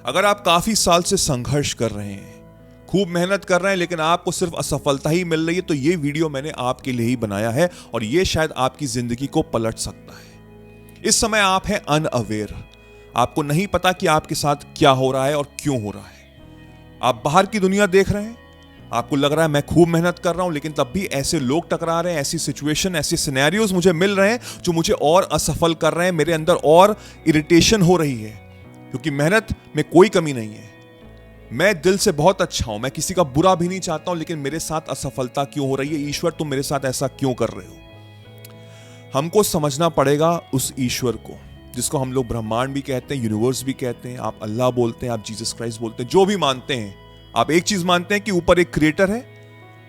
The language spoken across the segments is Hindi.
अगर आप काफी साल से संघर्ष कर रहे हैं, खूब मेहनत कर रहे हैं, लेकिन आपको सिर्फ असफलता ही मिल रही है, तो ये वीडियो मैंने आपके लिए ही बनाया है और ये शायद आपकी जिंदगी को पलट सकता है। इस समय आप हैं अनअवेयर, आपको नहीं पता कि आपके साथ क्या हो रहा है और क्यों हो रहा है। आप बाहर की दुनिया देख रहे हैं, आपको लग रहा है मैं खूब मेहनत कर रहा हूं, लेकिन तब भी ऐसे लोग टकरा रहे हैं, ऐसी सिचुएशन, ऐसे सिनेरियोज मुझे मिल रहे हैं जो मुझे और असफल कर रहे हैं। मेरे अंदर और इरिटेशन हो रही है, क्योंकि मेहनत में कोई कमी नहीं है। मैं दिल से बहुत अच्छा हूं, मैं किसी का बुरा भी नहीं चाहता हूं, लेकिन मेरे साथ असफलता क्यों हो रही है? ईश्वर, तुम मेरे साथ ऐसा क्यों कर रहे हो? हमको समझना पड़ेगा उस ईश्वर को, जिसको हम लोग ब्रह्मांड भी कहते हैं, यूनिवर्स भी कहते हैं, आप अल्लाह बोलते हैं, आप जीसस क्राइस्ट बोलते हैं, जो भी मानते हैं। आप एक चीज मानते हैं कि ऊपर एक क्रिएटर है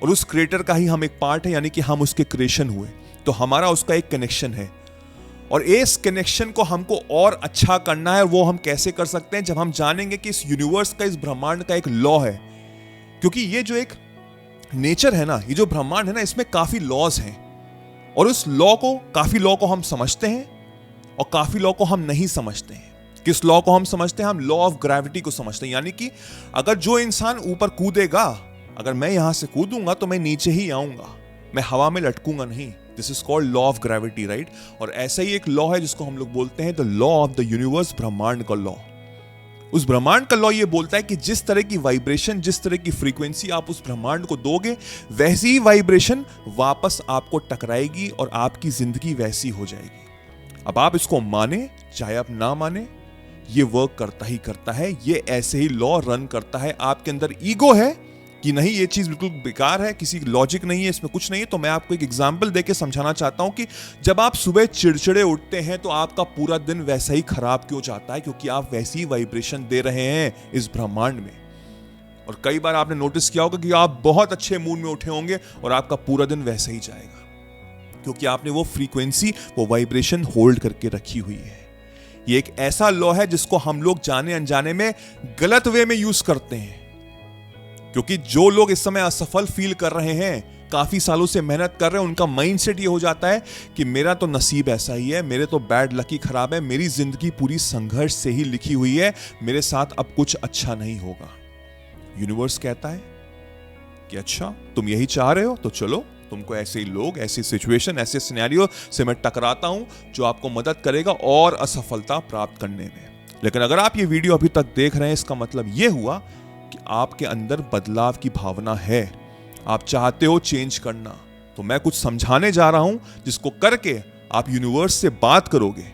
और उस क्रिएटर का ही हम एक पार्ट है, यानी कि हम उसके क्रिएशन हुए, तो हमारा उसका एक कनेक्शन है। और इस कनेक्शन को हमको और अच्छा करना है, और वो हम कैसे कर सकते हैं? जब हम जानेंगे कि इस यूनिवर्स का, इस ब्रह्मांड का एक लॉ है। क्योंकि ये जो एक नेचर है ना, ये जो ब्रह्मांड है ना, इसमें काफी लॉज हैं, और उस लॉ को, काफी लॉ को हम समझते हैं और काफी लॉ को हम नहीं समझते हैं। किस लॉ को हम समझते हैं? हम लॉ ऑफ ग्रेविटी को समझते हैं, यानी कि अगर जो इंसान ऊपर कूदेगा, अगर मैं यहां से कूदूंगा तो मैं नीचे ही आऊंगा, मैं हवा में लटकूंगा नहीं। This is called law of gravity, right? और ऐसा ही एक लॉ है जिसको हम लोग बोलते हैं the law of the universe, ब्रह्मांड का लॉ। उस ब्रह्मांड का लॉ ये बोलता है कि जिस तरह की वाइब्रेशन, जिस तरह की फ्रीक्वेंसी आप उस ब्रह्मांड को दोगे, वैसी ही वाइब्रेशन वापस आपको टकराएगी और आपकी जिंदगी वैसी हो जाएगी। अब आप इसको माने चाहे आप ना माने, ये वर्क करता ही करता है। ये ऐसे ही लॉ रन करता है। आपके अंदर ईगो है कि नहीं, ये चीज बिल्कुल बेकार है, किसी लॉजिक नहीं है, इसमें कुछ नहीं है, तो मैं आपको एक एग्जांपल देके समझाना चाहता हूं कि जब आप सुबह चिड़चिड़े उठते हैं तो आपका पूरा दिन वैसा ही खराब क्यों जाता है? क्योंकि आप वैसी ही वाइब्रेशन दे रहे हैं इस ब्रह्मांड में। और कई बार आपने नोटिस किया होगा कि आप बहुत अच्छे मूड में उठे होंगे और आपका पूरा दिन वैसे ही जाएगा, क्योंकि आपने वो फ्रीक्वेंसी, वो वाइब्रेशन होल्ड करके रखी हुई है। ये एक ऐसा लॉ है जिसको हम लोग जाने अनजाने में गलत वे में यूज करते हैं। क्योंकि जो लोग इस समय असफल फील कर रहे हैं, काफी सालों से मेहनत कर रहे हैं, उनका माइंडसेट ये हो जाता है कि मेरा तो नसीब ऐसा ही है, मेरे तो बैड लक ही खराब है, मेरी जिंदगी पूरी संघर्ष से ही लिखी हुई है, मेरे साथ अब कुछ अच्छा नहीं होगा। यूनिवर्स कहता है कि अच्छा, तुम यही चाह रहे हो, तो चलो तुमको ऐसे ही लोग, ऐसी सिचुएशन, ऐसे सिनेरियो से मैं टकराता हूं जो आपको मदद करेगा और असफलता प्राप्त करने में। लेकिन अगर आप ये वीडियो अभी तक देख रहे हैं, इसका मतलब ये हुआ कि आपके अंदर बदलाव की भावना है, आप चाहते हो चेंज करना। तो मैं कुछ समझाने जा रहा हूं जिसको करके आप यूनिवर्स से बात करोगे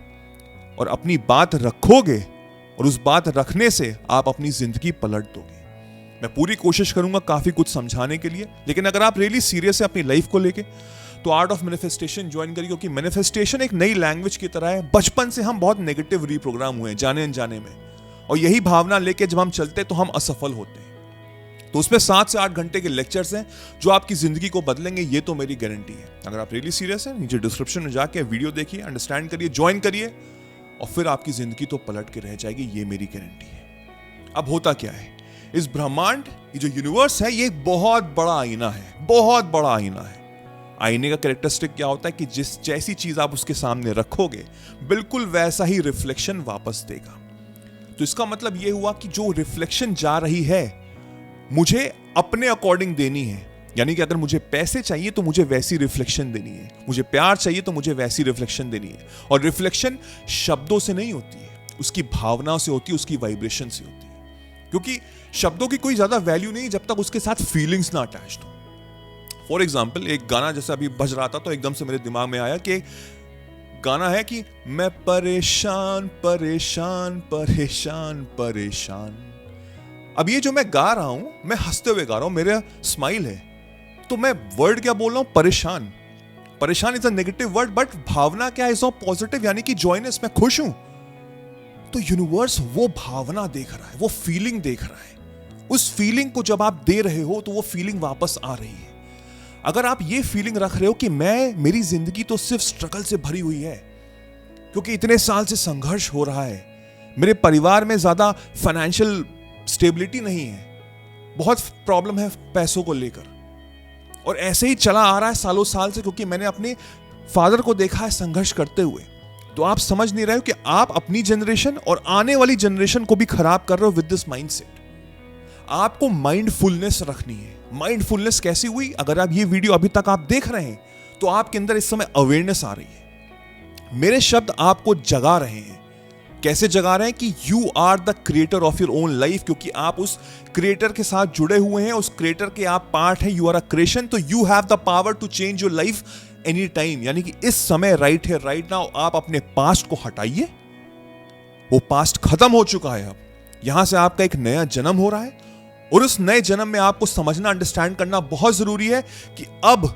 और अपनी बात रखोगे, और उस बात रखने से आप अपनी जिंदगी पलट दोगे। मैं पूरी कोशिश करूंगा काफी कुछ समझाने के लिए, लेकिन अगर आप रियली सीरियस है अपनी लाइफ को लेके, तो आर्ट ऑफ मैनिफेस्टेशन ज्वाइन करिए, क्योंकि मैनिफेस्टेशन एक नई लैंग्वेज की तरह है। बचपन से हम बहुत नेगेटिव रीप्रोग्राम हुए हैं जाने अनजाने में, और यही भावना लेके जब हम चलते हैं तो हम असफल होते हैं। तो उसमें 7 से 8 घंटे के लेक्चर्स हैं जो आपकी जिंदगी को बदलेंगे, ये तो मेरी गारंटी है। अगर आप रियली सीरियस हैं, नीचे डिस्क्रिप्शन में जाके वीडियो देखिए, अंडरस्टैंड करिए, ज्वाइन करिए, और फिर आपकी जिंदगी तो पलट के रह जाएगी, ये मेरी गारंटी है। अब होता क्या है, इस ब्रह्मांड, ये जो यूनिवर्स है, ये एक बहुत बड़ा आईना है, बहुत बड़ा आईना है। आईने का कैरेक्टरिस्टिक क्या होता है कि जिस जैसी चीज आप उसके सामने रखोगे, बिल्कुल वैसा ही रिफ्लेक्शन वापस देगा। तो इसका मतलब यह हुआ कि जो रिफ्लेक्शन जा रही है, मुझे अपने अकॉर्डिंग देनी है। यानी कि अगर मुझे पैसे चाहिए तो मुझे वैसी रिफ्लेक्शन देनी है, मुझे प्यार चाहिए तो मुझे वैसी रिफ्लेक्शन देनी है। और रिफ्लेक्शन शब्दों से नहीं होती है, उसकी भावनाओं से होती है, उसकी वाइब्रेशन से होती है। क्योंकि शब्दों की कोई ज्यादा वैल्यू नहीं जब तक उसके साथ फीलिंग्स ना अटैच्ड हो। फॉर एग्जाम्पल, एक गाना जैसे अभी बज रहा था तो एकदम से मेरे दिमाग में आया कि गाना है कि मैं परेशान परेशान परेशान परेशान। अब ये जो मैं गा रहा हूं, मैं हंसते हुए गा रहा हूं, मेरा स्माइल है, तो मैं वर्ड क्या बोल रहा हूं? परेशान। परेशान is a negative word, but भावना क्या है? इज ऑफ पॉजिटिव, यानी कि जॉयनेस, मैं खुश हूं। तो यूनिवर्स वो भावना देख रहा है, वो फीलिंग देख रहा है। उस फीलिंग को जब आप दे रहे हो तो वो फीलिंग वापस आ रही है। अगर आप ये फीलिंग रख रहे हो कि मेरी जिंदगी तो सिर्फ स्ट्रगल से भरी हुई है, क्योंकि इतने साल से संघर्ष हो रहा है, मेरे परिवार में ज्यादा फाइनेंशियल स्टेबिलिटी नहीं है, बहुत प्रॉब्लम है पैसों को लेकर, और ऐसे ही चला आ रहा है सालों साल से, क्योंकि मैंने अपने फादर को देखा है संघर्ष करते हुए। तो आप समझ नहीं रहे हो कि आप अपनी जनरेशन और आने वाली जनरेशन को भी खराब कर रहे हो विद दिस माइंडसेट। आपको माइंडफुलनेस रखनी है। माइंडफुलनेस कैसी हुई? अगर आप ये वीडियो अभी तक आप देख रहे हैं तो आपके अंदर इस समय अवेयरनेस आ रही है। मेरे शब्द आपको जगा रहे हैं। कैसे जगा रहे हैं? कि you are the creator of your own life, क्योंकि आप उस क्रिएटर के साथ जुड़े हुए हैं, उस क्रिएटर के आप पार्ट हैं, यू आर अ क्रिएशन। तो you have the power to change your life any time. यानी कि इस समय राइट है, राइट नाउ आप अपने पास्ट को हटाइए। वो पास्ट खत्म हो चुका है। अब यहां से आपका एक नया जन्म हो रहा है और उस नए जन्म में आपको समझना, अंडरस्टैंड करना बहुत जरूरी है कि अब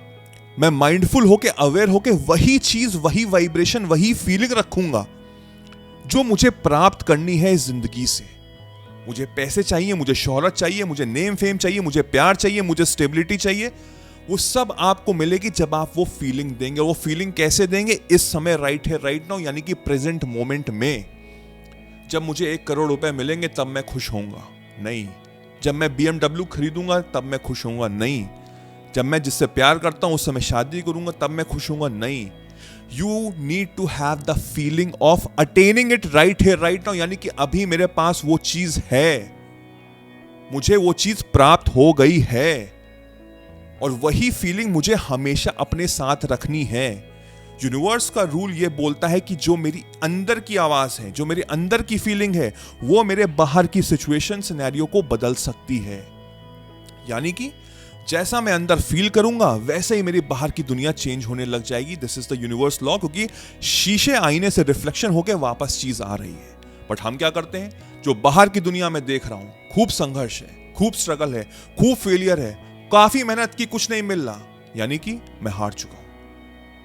मैं माइंडफुल होके, अवेयर होके वही चीज, वही वाइब्रेशन, वही फीलिंग रखूंगा जो मुझे प्राप्त करनी है इस जिंदगी से। मुझे पैसे चाहिए, मुझे शोहरत चाहिए, मुझे नेम फेम चाहिए, मुझे प्यार चाहिए, मुझे स्टेबिलिटी चाहिए। वो सब आपको मिलेगी जब आप वो फीलिंग देंगे। और वो फीलिंग कैसे देंगे? इस समय राइट है, राइट नाउ, यानी कि प्रेजेंट मोमेंट में। जब मुझे 1 करोड़ रुपए मिलेंगे तब मैं खुश होऊंगा? नहीं। जब मैं BMW खरीदूंगा तब मैं खुश होऊंगा? नहीं। जब मैं जिससे प्यार करता हूं उस समय शादी करूंगा तब मैं खुश होऊंगा? नहीं। You need to have the feeling of attaining it right here, right now, यानी कि अभी मेरे पास वो चीज है, मुझे वो चीज प्राप्त हो गई है और वही फीलिंग मुझे हमेशा अपने साथ रखनी है। यूनिवर्स का रूल ये बोलता है कि जो मेरी अंदर की आवाज है, जो मेरे अंदर की फीलिंग है, वो मेरे बाहर की सिचुएशन, सिनेरियो को बदल सकती है। यानी कि जैसा मैं अंदर फील करूंगा वैसे ही मेरी बाहर की दुनिया चेंज होने लग जाएगी। This is the universe law, क्योंकि शीशे आईने से रिफ्लेक्शन होकर वापस चीज आ रही है। बट हम क्या करते हैं? जो बाहर की दुनिया में देख रहा हूं, खूब संघर्ष है, खूब स्ट्रगल है, खूब फेलियर है, काफी मेहनत की, कुछ नहीं मिल रहा, यानी कि मैं हार चुका हूं,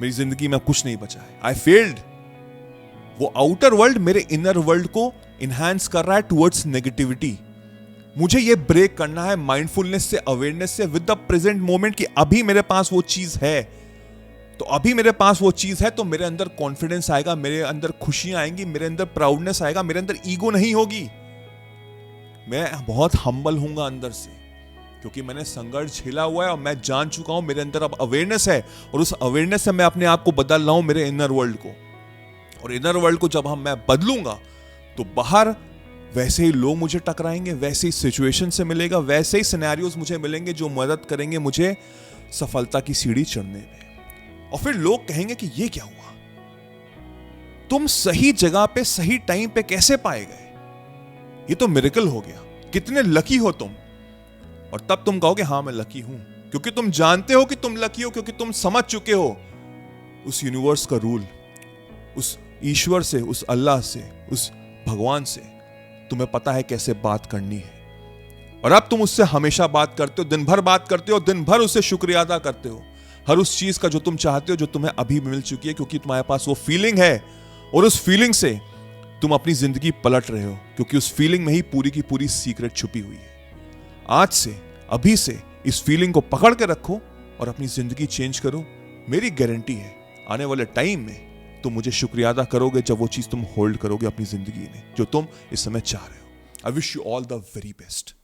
मेरी जिंदगी में कुछ नहीं बचा है, आई फेल्ड। वो आउटर वर्ल्ड मेरे इनर वर्ल्ड को इनहैंस कर रहा है टुवर्ड्स नेगेटिविटी। मुझे ये ब्रेक करना है माइंडफुलनेस से, अवेयरनेस से, विद द प्रेजेंट मोमेंट कि अभी मेरे पास वो चीज है। तो अभी मेरे पास वो चीज है तो मेरे अंदर कॉन्फिडेंस आएगा, मेरे अंदर खुशियां आएंगी, मेरे अंदर प्राउडनेस आएगा, मेरे अंदर ईगो नहीं होगी। मैं बहुत हम्बल हूंगा अंदर से, क्योंकि मैंने संघर्ष झेला हुआ है और मैं जान चुका हूं। मेरे अंदर अब अवेयरनेस है और उस अवेयरनेस से मैं अपने आप को बदल रहा हूं, मेरे इनर वर्ल्ड को। और इनर वर्ल्ड को जब मैं बदलूंगा तो बाहर वैसे ही लोग मुझे टकराएंगे, वैसे ही सिचुएशन से मिलेगा, वैसे ही सिनेरियोज मुझे मिलेंगे जो मदद करेंगे मुझे सफलता की सीढ़ी चढ़ने में। और फिर लोग कहेंगे कि ये क्या हुआ, तुम सही जगह पे सही टाइम पे कैसे पाए गए? ये तो मिरेकल हो गया, कितने लकी हो तुम। और तब तुम कहोगे हाँ मैं लकी हूं, क्योंकि तुम जानते हो कि तुम लकी हो, क्योंकि तुम समझ चुके हो उस यूनिवर्स का रूल, उस ईश्वर से, उस अल्लाह से, उस भगवान से तुम्हें पता है कैसे बात करनी है। और अब तुम उससे हमेशा बात करते हो, दिन भर बात करते हो, दिन भर उससे शुक्रिया अदा करते हो हर उस चीज का जो तुम चाहते हो, जो तुम्हें अभी मिल चुकी है, क्योंकि तुम्हारे पास वो फीलिंग है और उस फीलिंग से तुम अपनी जिंदगी पलट रहे हो, क्योंकि उस फीलिंग में ही पूरी की पूरी सीक्रेट छुपी हुई है। आज से, अभी से इस फीलिंग को पकड़ के रखो और अपनी जिंदगी चेंज करो। मेरी गारंटी है आने वाले टाइम में तुम मुझे शुक्रिया अदा करोगे जब वो चीज तुम होल्ड करोगे अपनी जिंदगी में जो तुम इस समय चाह रहे हो। I wish you all the very best.